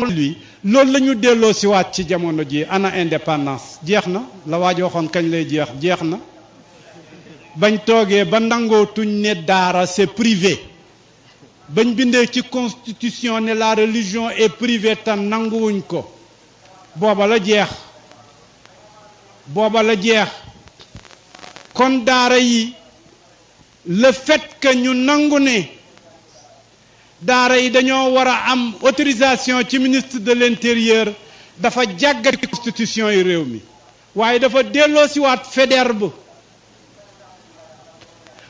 lui loolu la ñu delloo si waat ci jamono ji ana indépendance jeex na la waaj waxoon kañ lay jeex na bañ toogee ba nangootuñ ne daara c'est privé bañ bindee ci constitution ne la religion est privée te nanguwuñ ko booba la jeex kon daara yi le fait que ñu nangu ne daara yi dañoo war a am autorisation ci ministre de l'intérieur dafa jàggati constitution yi réew mi waaye dafa delloo si waat Faidherbe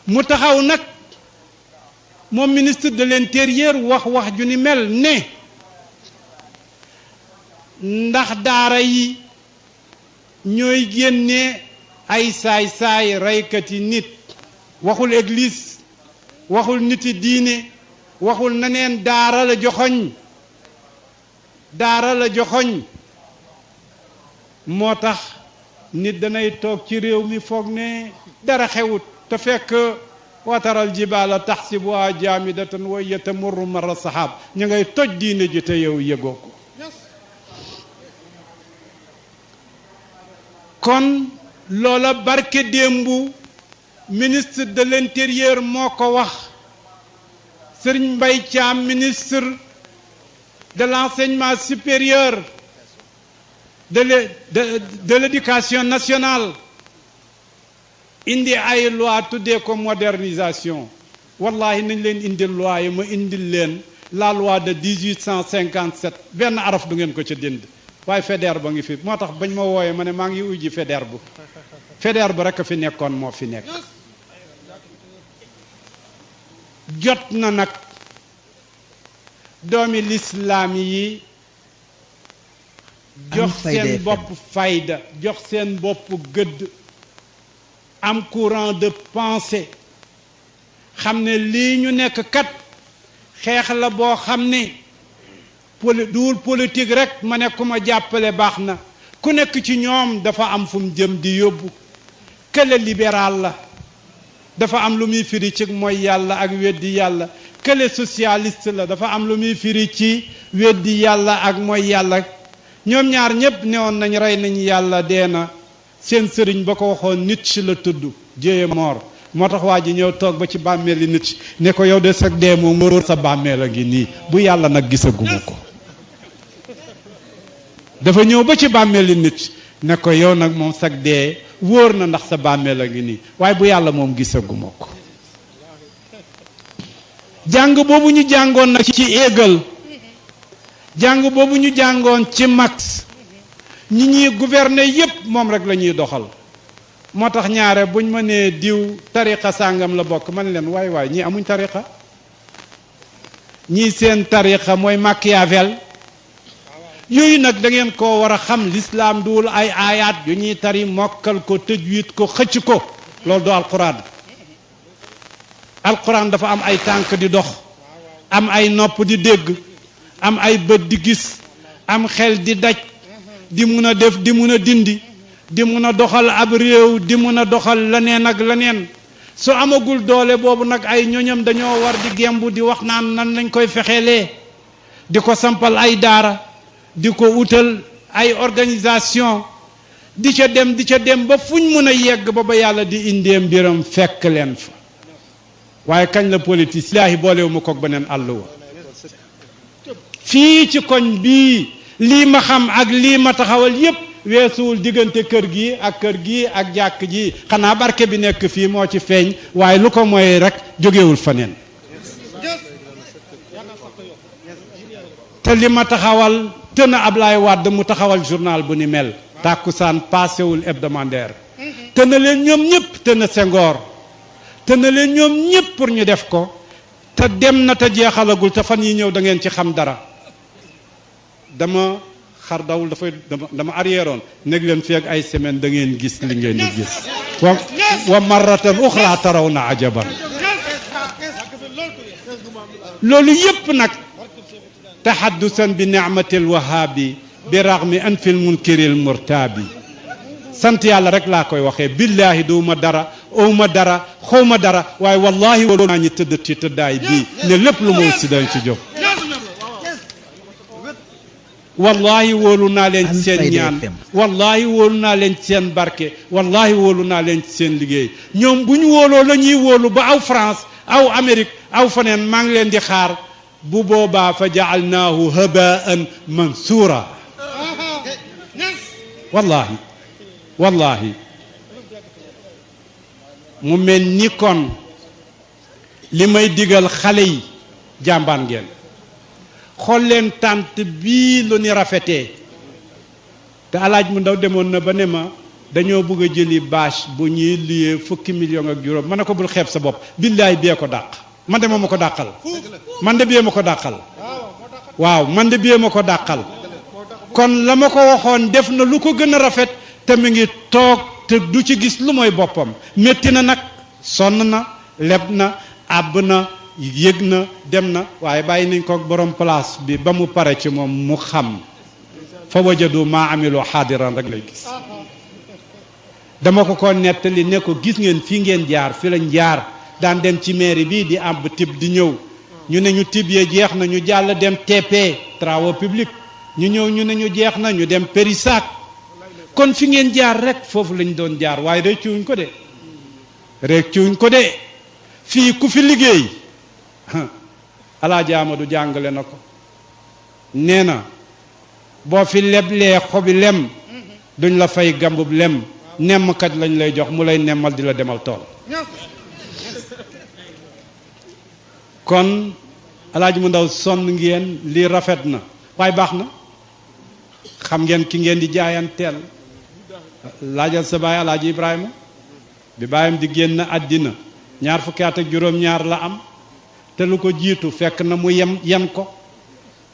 mu taxaw nag moom ministre de l'intérieur wax ju ni mel ne ndax daara yi ñooy génne ay saay-saay reykati nit waxul église waxul niti diine waxul naneen daara la joxoñ moo tax nit danay toog ci réew mi foog ne dara xewut te fekk wataral jibaala taxsibuha jaamidatan wa hiya tamurru marra saxaab ñu ngay toj diine ji te yow yëgoo ko kon loola barke démbu ministre de l'intérieur moo ko wax Serigne Mbaye Thiam ministre de l'enseignement supérieur de l'éducation nationale indi ay loi tuddee ko modernisation wallahi nañ leen indil loi yi ma indil leen la loi de 1857 benn araf du ngeen ko ca dindi waaye Faidherbe ba ngi fi moo tax bañ ma wooyee ma ne maa ngi ujji Faidherbe rek a fi nekkoon moo fi nekk jot na nag doomi lislaam yi jox seen bopp fayda jox seen bopp gëdd am courant de pensée xam ne lii ñu nekk kat xeex la boo xam ne duwul politique rek ma ne ku ma jàppale baax na ku nekk ci ñoom dafa am fu mu jëm di yóbbu kële libéral la dafa am lu muy firi ci mooy yàlla ak weddi yàlla kële socialiste la dafa am lu muy firi ci weddi yàlla ak mooy yàlla ñoom ñaar ñépp newoon nañ rey nañ yàlla dee na seen sëriñ ba ko waxoon Nietzsche la tudd jéye mort moo tax waa ji ñëw toog ba ci bàmmeeli Nietzsche ne ko yow de sag dee moom wóor sa bàmmeel a ngi nii bu yàlla nag gisaguma ko dafa ñëw ba ci bàmmeeli Nietzsche ne ko yow nag moom sag dee wóor na ndax sa bàmmeel a ngi nii waaye bu yàlla moom gisaguma ko jàng boobu ñu jàngoon nag ci Hegel jàng boobu ñu jàngoon ci Marx ñi ñuy gouverner yépp moom rek la ñuy doxal moo tax ñaare buñ ma nee diw tariqa sàngam la bokk man leen waay ñii amuñ tariqa ñii seen tariqa mooy Machiavel yooyu nag da ngeen koo war a xam l'islam duwul ay aayaat yu ñuy tari mokkal ko tëjwid ko xëcc ko loolu du alquran dafa am ay tànk di dox am ay nopp di dégg am ay bët di gis am xel di daj di mun a def di mun a dindi di mun a doxal ab réew di mun a doxal leneen ak leneen su amagul doole boobu nag ay ñoñam dañoo war di gembu di wax naan nan lañ koy fexeelee di ko sampal ay daara di ko utal ay organisation di ca dem ba fuñ mun a yegg ba yàlla di indee mbiram fekk leen fa waaye kañ la politique laahi boolewu ma koog beneen àll wa fii ci koñ bii lii ma xam ak lii ma taxawal yépp weesuwul diggante kër gi ak jàkk ji xanaa barke bi nekk fii moo ci feeñ waaye lu ko mooy rek jógewul faneen te li ma taxawal te na Ablaye Wade mu taxawal journal bu ni mel tàkkusaan paasewul hebdomadaire te na leen ñoom ñëpp te na Senghor te na leen ñoom ñëpp pour ñu def ko te dem na te jeexalagul te fan yi ñëw da ngeen ci xam dara dama xar dawul dama arrièreoon nekk leen fi ak ay semaine da ngeen gis li ngeen di gis wa marratan uxra taraw na ajaban loolu yépp nag tahaddusan bi ni'matil wahabi bi raghmi an fil munkiril murtabi sant yàlla rek laa koy waxee billahi duuma dara awma dara xawma dara waaye wallahi wóolu naa ñi tëdd ci tëddaay bii ne lépp lu ma wut si dañ ci jóg wallahi wóolu naa leen ci seen ñaan wallahi wóolu naa leen ci seen barke wallahi wóolu naa leen ci seen liggéey ñoom bu ñu wóoloo la ñuy wóolu ba aw France aw Amérique aw feneen maa ngi leen di xaar bu boobaa fa jaalnaahu habaan mansuura wallahi wallahi mu mel ni kon li may digal xale yi jàmbaan ngeen xool leen tànt bii lu ni rafetee te alaaj mu ndaw demoon na ba ne ma dañoo bëgg a jëli bâche bu ñuy luyee fukki million ak juróom ma ne ko bul xeeb sa bopp billaay bee ko dàq man de moo ma ko dàqal man de bee ma ko dàqal waaw man de bee ma ko dàqal kon la ma ko waxoon def na lu ko gën a rafet te mi ngi toog te du ci gis lu mooy boppam métti na nag sonn na leb na àbb na yëg na dem na waaye bàyyi nañ ko borom place bi ba mu pare ci moom mu xam fa wajadu maa amiloo xaadiran rek lay gis dama ko nettali ne ko gis ngeen fii ngeen jaar fi lañ jaar daan dem ci mairie bi di àbb tib di ñëw ñu ne ñu tib yee jeex na ñu jàll dem TP travaux publics ñu ñëw ñu ne ñu jeex na ñu dem Périssac kon fi ngeen jaar rek foofu lañ doon jaar waaye réccuwuñ ko de réccuwuñ ko de fii ku fi liggéey Alaaji Amadu jàngale na ko nee na boo fi leblee xobi lem duñ la fay gambub lem nemmkat lañ lay jox mu lay nemmal di la demal tool kon Alaaji mu ndaw sonn ngeen lii rafet na waaye baax na xam ngeen ki ngeen di jaayanteel laajal sa baay Alaaji Ibrahima bi baayam di génn àddina 20 fukki at ak juróom-ñaar la am te lu ko jiitu fekk na mu yem ko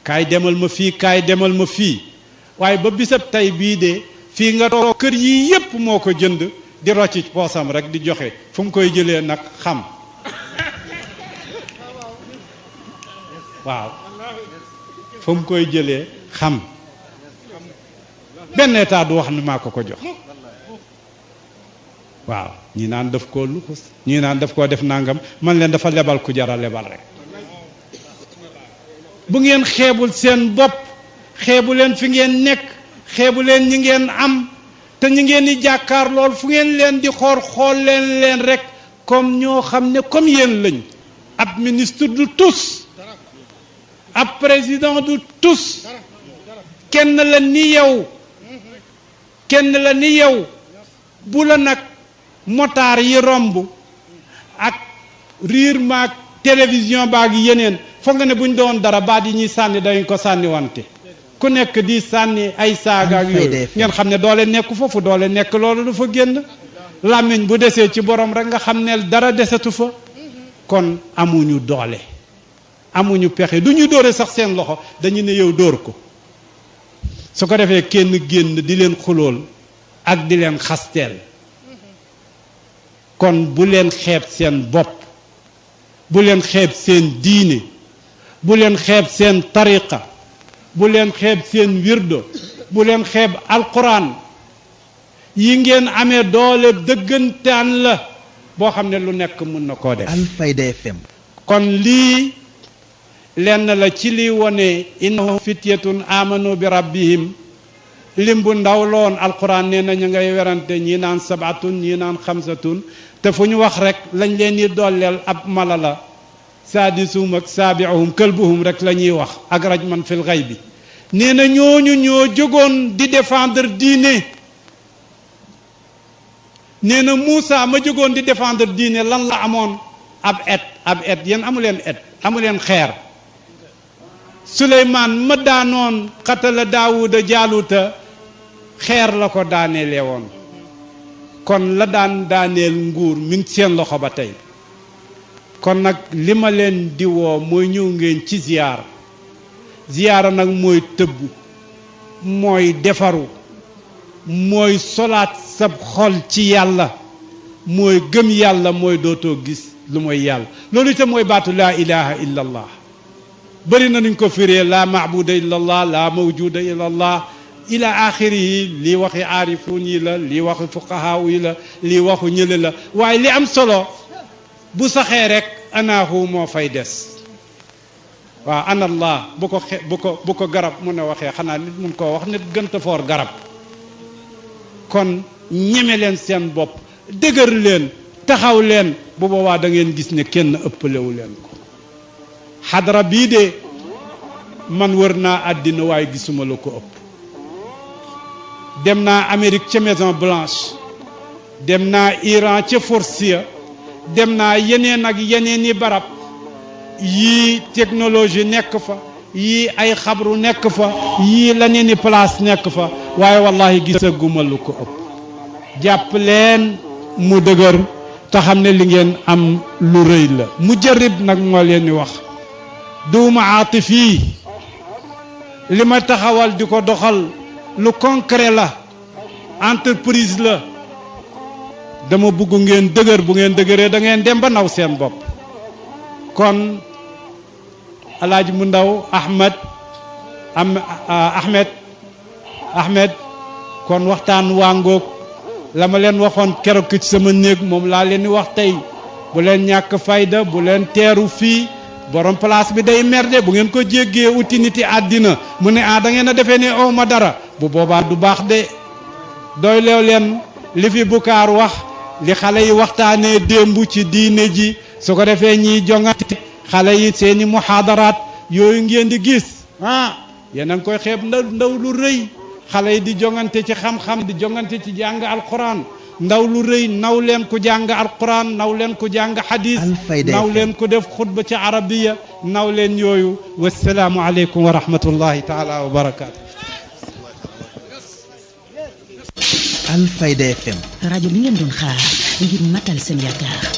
kaay demal ma fii kaay demal ma fii waaye ba bisab tey bii de fii nga toog kër yi yépp moo ko jënd di rocci poosam rek di joxe fu mu koy jëlee nag xam waaw fu mu koy jëlee xam benn état du wax ni maa ko jox waaw ñi naan daf koo luxus ñi naan daf koo def nangam man leen dafa lebal ku jara lebal rek bu ngeen xeebul seen bopp xeebu leen fi ngeen nekk xeebu leen ñi ngeen am te ñi ngeen di jàkkaar lool fu ngeen leen di xool leen rek comme ñoo xam ne comme yéen lañ ab ministre du tous ab président du tous kenn la ni yow bu la nag motaar yi romb ak riir maag télévision baag yeneen foog nga ne buñ doon dara baat yi ñuy sànni dañ ko sànni wante ku nekk di sànni ay saaga ak yooyu ngeen xam ne doole nekk foofu doole nekk loolu du fa génn làmmiñ bu desee ci borom rek nga xam ne dara desatu fa kon amuñu doole amuñu pexe du ñu dóore sax seen loxo dañu ne yow dóor ko su ko defee kenn génn di leen xulool ak di leen xasteel kon bu leen xeeb seen bopp bu leen xeeb seen diine bu leen xeeb seen tariqa bu leen xeeb seen wirdo bu leen xeeb alquran yi ngeen amee doole dëggantaan la boo xam ne lu nekk mën na koo def Alfayda FM kon lii lenn la ci li wone innahum fityatun amanu bi rabbihim lim bu ndaw loon alquran nee na ñu ngay werante ñii naan sabatun ñii naan xamsatun te fu ñu wax rek lañ leen di dolleel ab mala la saadisuhum ak saabiuhum këlbuhum rek la ñuy wax ak rajman fil ghaybi nee na ñooñu ñoo jógoon di défendre diine nee na Moussa ma jógoon di défendre diine lan la amoon ab et yéen amuleen et amuleen xeer Suleymaan ma daanoon xatala Daawuda Jaaluta xeer la ko daaneele woon kon la daan daaneel nguur mi ngi seen loxo ba tey kon nag li ma leen di woo mooy ñëw ngeen ci ziyaara nag mooy tëbb mooy defaru mooy solaat sab xol ci yàlla mooy gëm yàlla mooy dootoo gis lu mooy yàlla loolu itam mooy baatu laa ilaha illa allah bëri na nuñ ko firee laa maabuda illa allah laa mawjuda illa allah ila axiri yi lii waxi aarifuun yi la lii waxi fuqahaa yi la lii waxu ñële la waaye li am solo bu saxee rek anaahu moo fay des waaw ana allah bu ko garab mu ne waxee xanaa nit mun koo wax nit gënta foor garab kon ñeme leen seen bopp dëgër leen taxaw leen bu boobaa da ngeen gis ne kenn ëppalewu leen ko xadra bii de man wër naa àddina waaye gisuma la ko ëpp dem naa Amérique ca Maison Blanche dem naa Iran ca Fursiya dem naa yeneen ak yeneen i barab yii technologie nekk fa yii ay xabru nekk fa yii leneen i place nekk fa waaye wallahi gisaguma lu ko ëpp jàpp leen mu dëgër te xam ne li ngeen am lu rëy la mujarrib nag moo leen di wax duuma aatif yi li ma taxawal di ko doxal lu concret la entreprise la dama bëgg ngeen dëgër bu ngeen dëgëree da ngeen dem ba naw seen bopp kon alaaji mu ndaw Ahmed kon waxtaan waa ngoog la ma leen waxoon keroog ci sama néeg moom laa leen di wax tey bu leen ñàkk fayda bu leen teeru fii borom place bi day merde bu ngeen ko jéggee uti niti àddina mu ne da ngeen a defee ne aw ma dara bu boobaa du baax de doy leew leen li fi Bukaar wax li xale yi waxtaanee démb ci diine ji su ko defee ñiy jongante xale yi seeni muhaadaraat yooyu ngeen di gis yéen a ngi koy xeeb ndaw lu rëy xale yi di jongante ci xam-xam di jongante ci jàng alquran ndaw lu rëy naw leen ko jàng alquran naw leen ko jàng hadis naw leen ko def xutba ci arabiya naw leen yooyu wasalaamu aleykum wa rahmatullahi taala wa barakaatu. Alfayda FM rajo bi ngeen doon xaar ngir matal seen yaakaar.